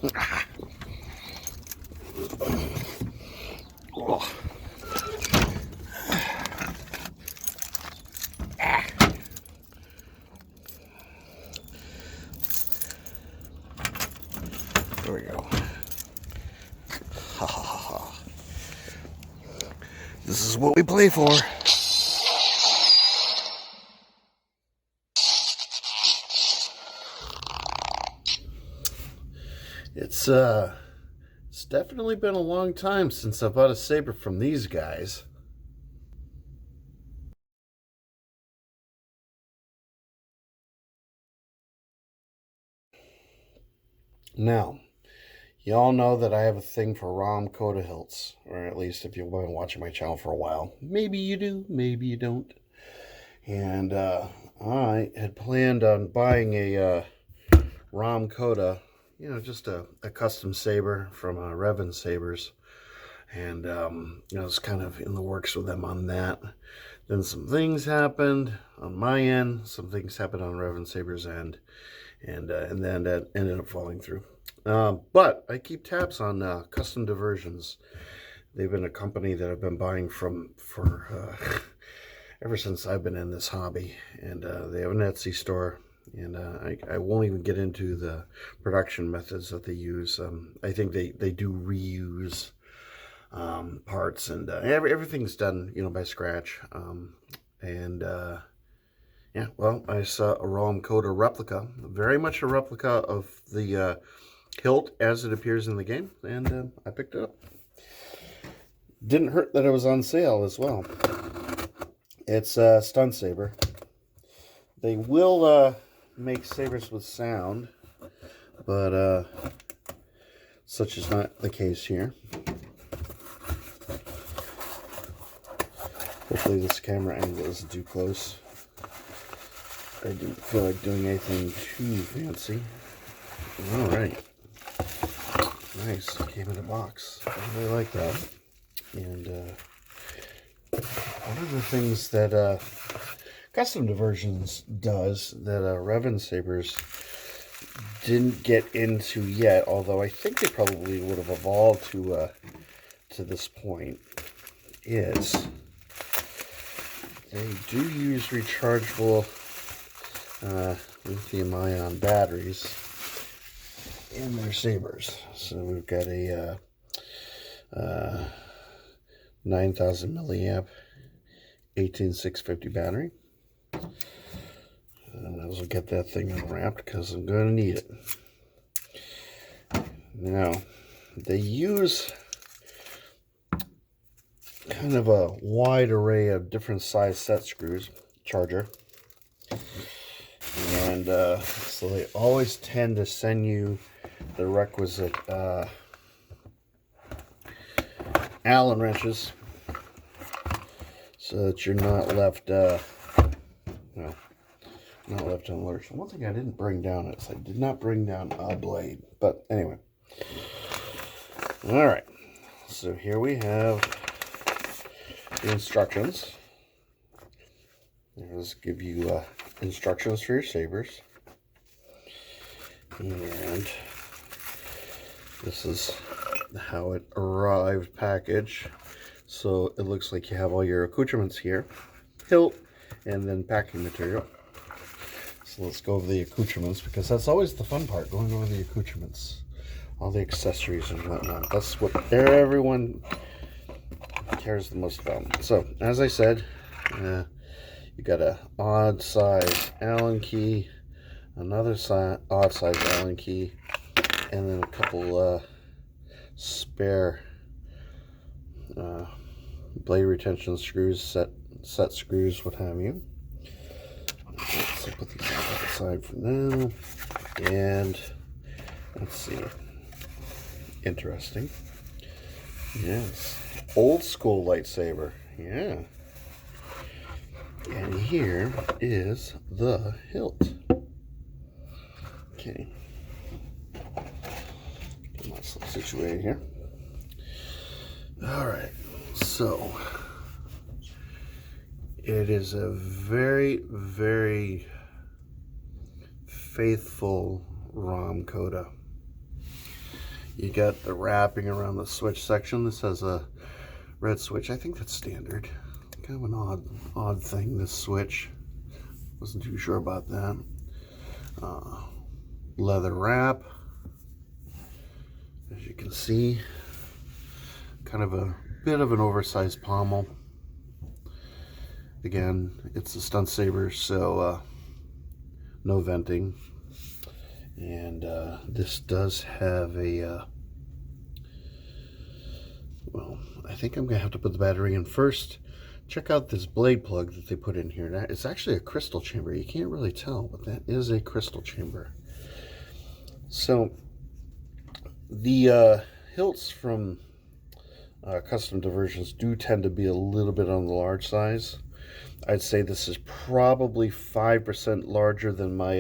Oh. There we go. Ha ha ha ha. This is what we play for. It's definitely been a long time since I bought a saber from these guys. Now, y'all know that I have a thing for Rahm Kota hilts, or at least if you've been watching my channel for a while. Maybe you do, maybe you don't. And I had planned on buying a Rahm Kota, just a custom saber from Revan Sabers. And, it's kind of in the works with them on that. Then some things happened on my end, some things happened on Revan Saber's end, and then that ended up falling through. But I keep tabs on Custom Diversions. They've been a company that I've been buying from for ever since I've been in this hobby, and they have an Etsy store. And I won't even get into the production methods that they use. I think they do reuse parts, and everything's done, by scratch. Yeah, well, I saw a Rahm Kota replica, very much a replica of the hilt as it appears in the game, and I picked it up. Didn't hurt that it was on sale as well. It's a stunt saber. They will make sabers with sound, but such is not the case here. Hopefully this camera angle isn't too close. I didn't feel like doing anything too fancy. Alright. Nice. Came in a box. I really like that. And one of the things that Custom Diversions does that Revan Sabers didn't get into yet, although I think they probably would have evolved to this point, is they do use rechargeable lithium-ion batteries in their sabers. So we've got a 9,000 milliamp 18650 battery. And I will get that thing unwrapped because I'm going to need it. Now, they use kind of a wide array of different size set screws, charger. And so they always tend to send you the requisite Allen wrenches so that you're not left, not left unlurched. One thing I didn't bring down is I did not bring down a blade. But anyway. Alright. So here we have the instructions. Let's give you instructions for your sabers. And this is how it arrived packaged. So it looks like you have all your accoutrements here, hilt, and then packing material. So let's go over the accoutrements, because that's always the fun part, going over the accoutrements, all the accessories and whatnot. That's what everyone cares the most about. So as I said, you got a odd size Allen key, another odd size Allen key, and then a couple spare blade retention screws, set screws, what have you. So put these aside for now. And let's see. Interesting. Yes. Old school lightsaber. Yeah. And here is the hilt. Okay. Get myself situated here. Alright. So it is a very, very faithful Rahm Kota. You got the wrapping around the switch section. This has a red switch. I think that's standard. Kind of an odd thing, this switch. Wasn't too sure about that. Leather wrap. As you can see, kind of a bit of an oversized pommel. Again, it's a stunt saber, so no venting. And this does have a, well, I think I'm gonna have to put the battery in first. Check out this blade plug that they put in here. Now, it's actually a crystal chamber. You can't really tell, but that is a crystal chamber. So the hilts from custom diversions do tend to be a little bit on the large size. I'd say this is probably 5% larger than my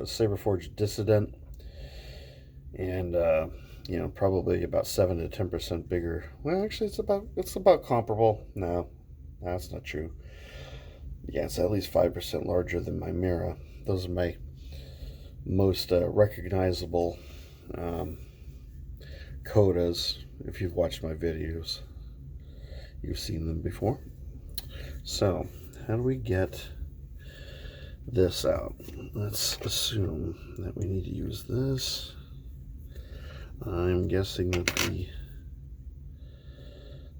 Saberforge Dissident, and you know, probably about 7 to 10% bigger. Well, actually, it's about comparable. No, that's not true. Yeah, it's at least 5% larger than my Mira. Those are my most recognizable Kotas. If you've watched my videos, you've seen them before. So, how do we get this out? Let's assume that we need to use this. I'm guessing that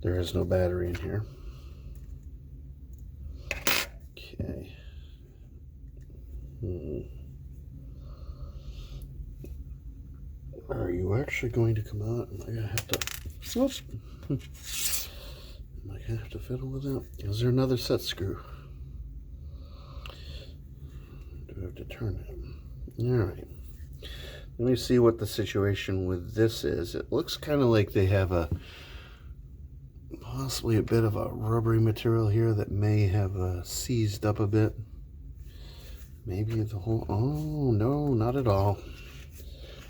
there is no battery in here. Okay. Are you actually going to come out? Am I gonna have to? Whoops. Am I gonna have to fiddle with that? Is there another set screw? Do I have to turn it? All right. Let me see what the situation with this is. It looks kind of like they have possibly a bit of a rubbery material here that may have seized up a bit. Maybe the whole, oh no, not at all.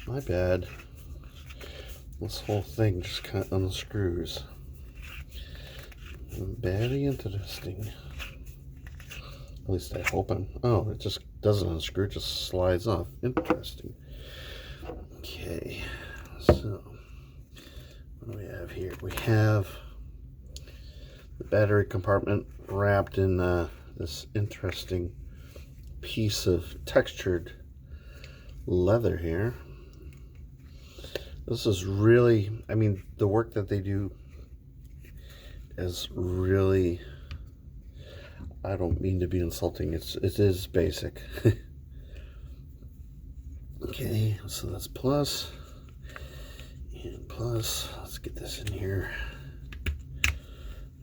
My bad. This whole thing just kind of unscrews. Very interesting. At least I hope oh, it just doesn't unscrew, it just slides off. Interesting. Okay, so what do we have here? We have the battery compartment wrapped in this interesting piece of textured leather here. This is really, I mean, the work that they do is really, I don't mean to be insulting, it is basic. Okay, so that's plus and plus. Let's get this in here.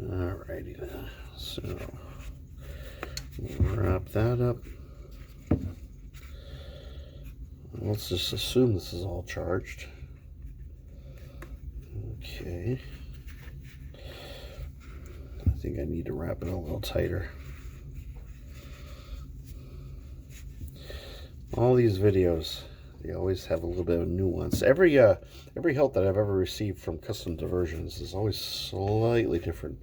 Alrighty then. So wrap that up. Let's just assume this is all charged. Okay. I think I need to wrap it a little tighter. All these videos, they always have a little bit of nuance. Every hilt that I've ever received from Custom Diversions is always slightly different.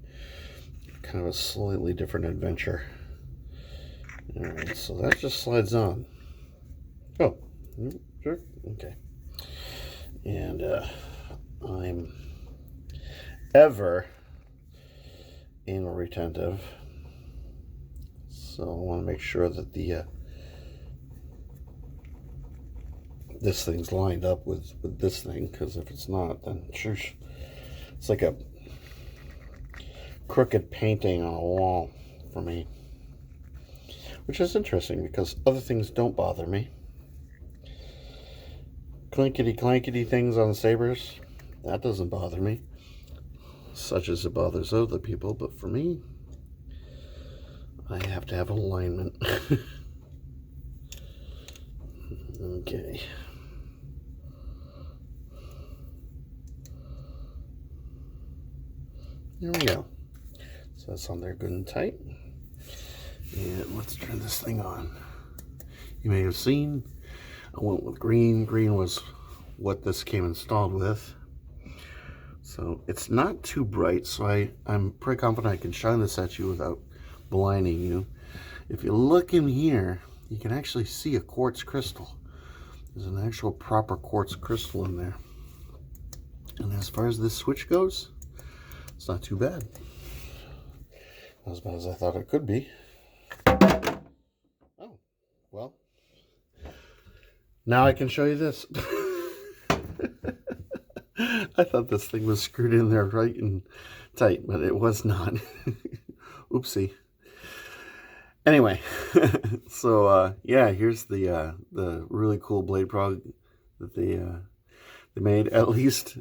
Kind of a slightly different adventure. Alright, so that just slides on. Oh, sure, okay. And I'm ever anal retentive, so I want to make sure that this thing's lined up with this thing, because if it's not, then shush, it's like a crooked painting on a wall for me, which is interesting because other things don't bother me. Clankety things on sabers, that doesn't bother me, such as it bothers other people, but for me, I have to have alignment. Okay. There we go. So that's on there good and tight. And let's turn this thing on. You may have seen I went with green. Green was what this came installed with. So it's not too bright, so I'm pretty confident I can shine this at you without blinding you. If you look in here, you can actually see a quartz crystal. There's an actual proper quartz crystal in there. And as far as this switch goes, it's not too bad. Not as bad as I thought it could be. Oh, well. Now I can show you this. I thought this thing was screwed in there right and tight, but it was not. Oopsie. Anyway, so yeah, here's the really cool blade prog that they made. At least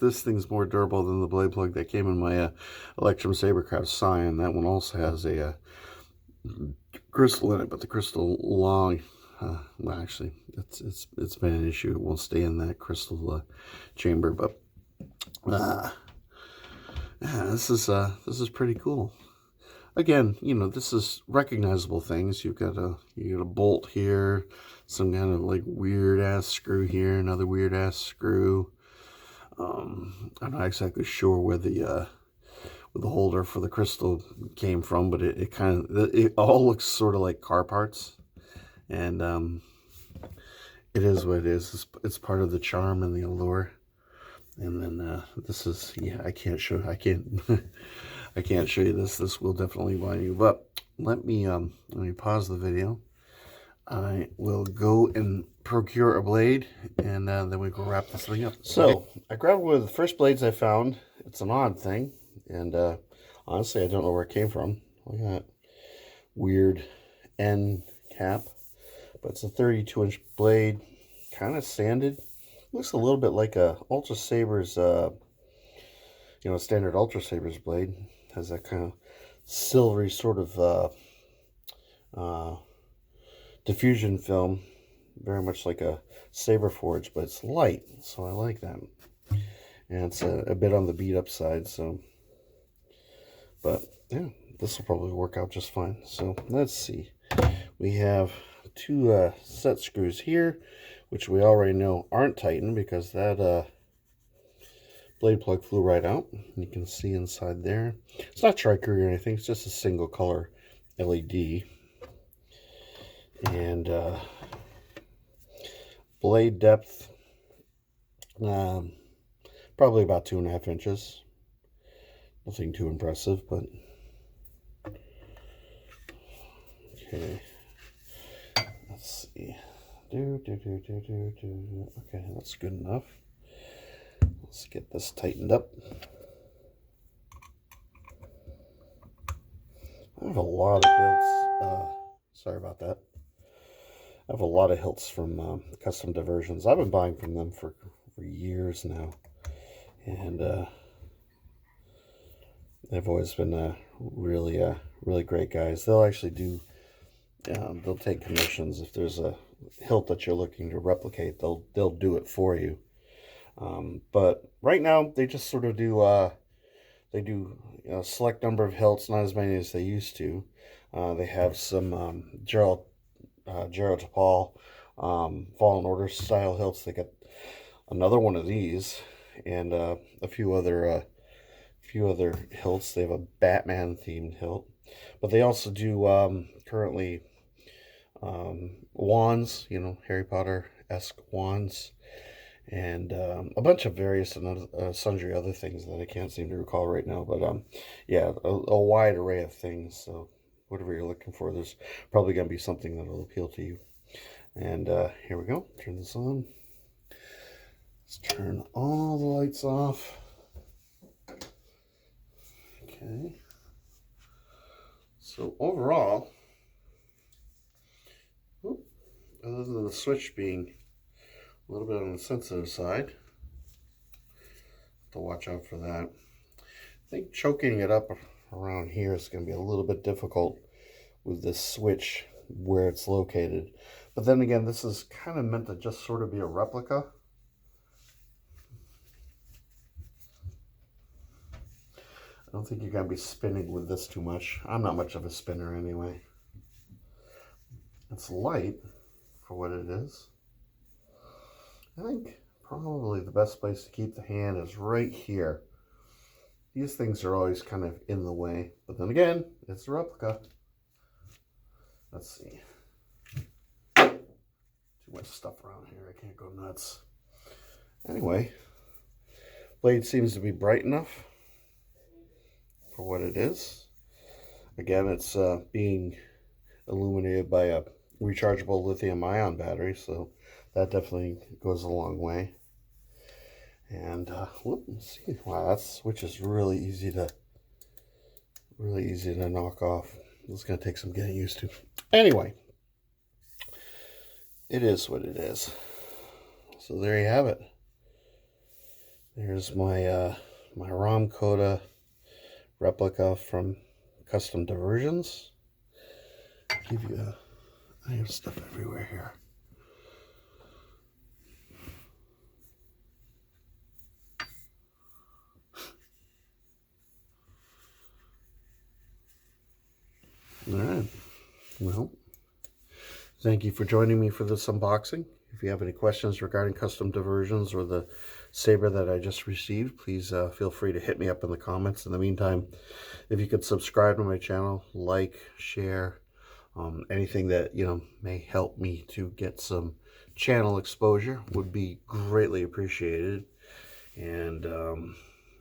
this thing's more durable than the blade plug that came in my Electrum Sabercraft Scion. That one also has a crystal in it, but the crystal long. Well, actually, it's been an issue. It won't stay in that crystal chamber, but yeah, this is pretty cool. Again, you know, this is recognizable things. You got a bolt here, some kind of like weird ass screw here, another weird ass screw. I'm not exactly sure where the holder for the crystal came from, but it all looks sort of like car parts. And it is what it is. It's part of the charm and the allure. And then this is, yeah, I can't I can't show you this. This will definitely blind you. But let me pause the video. I will go and procure a blade, and then we go wrap this thing up. So I grabbed one of the first blades I found. It's an odd thing, and honestly, I don't know where it came from. Look at that weird end cap. But it's a 32-inch blade, kind of sanded. Looks a little bit like a Ultra Saber's, standard Ultra Saber's blade. Has that kind of silvery sort of diffusion film, very much like a Saber Forge, but it's light, so I like that. And it's a bit on the beat up side, so. But yeah, this will probably work out just fine. So let's see. We have two set screws here, which we already know aren't tightened because that blade plug flew right out. You can see inside there. It's not tricolour or anything. It's just a single color LED. And blade depth, probably about 2.5 inches. Nothing too impressive, but okay. Let's see. Okay, that's good enough. Let's get this tightened up. I have a lot of hilts. Sorry about that. I have a lot of hilts from Custom Diversions. I've been buying from them for years now, and they've always been really great guys. They'll actually do. They'll take commissions if there's a hilt that you're looking to replicate. They'll do it for you. But right now they just sort of do a select number of hilts, not as many as they used to. They have some Gerald Tapal Fallen Order style hilts. They got another one of these and a few other hilts. They have a Batman themed hilt, but they also do currently wands, Harry Potter-esque wands, and a bunch of various and sundry other things that I can't seem to recall right now. But yeah, a wide array of things. So whatever you're looking for, there's probably going to be something that will appeal to you. And here we go. Turn this on. Let's turn all the lights off. Okay. So overall, other than the switch being a little bit on the sensitive side, have to watch out for that. I think choking it up around here is going to be a little bit difficult with this switch where it's located. But then again, this is kind of meant to just sort of be a replica. I don't think you're going to be spinning with this too much. I'm not much of a spinner anyway. It's light for what it is. I think probably the best place to keep the hand is right here. These things are always kind of in the way, but then again, it's a replica. Let's see. Too much stuff around here. I can't go nuts. Anyway, Blade seems to be bright enough for what it is. Again, it's being illuminated by a rechargeable lithium-ion battery, so that definitely goes a long way. And let's see. Wow, that switch is really easy to knock off. It's gonna take some getting used to. Anyway, it is what it is. So there you have it. There's my my Rahm Kota replica from Custom Diversions. Give you I have stuff everywhere here. All right. Well, thank you for joining me for this unboxing. If you have any questions regarding Custom Diversions or the saber that I just received, please feel free to hit me up in the comments. In the meantime, if you could subscribe to my channel, like, share, anything that, you know, may help me to get some channel exposure would be greatly appreciated. And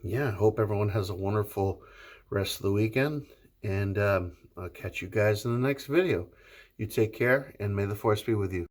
yeah, I hope everyone has a wonderful rest of the weekend. And I'll catch you guys in the next video. You take care, and may the force be with you.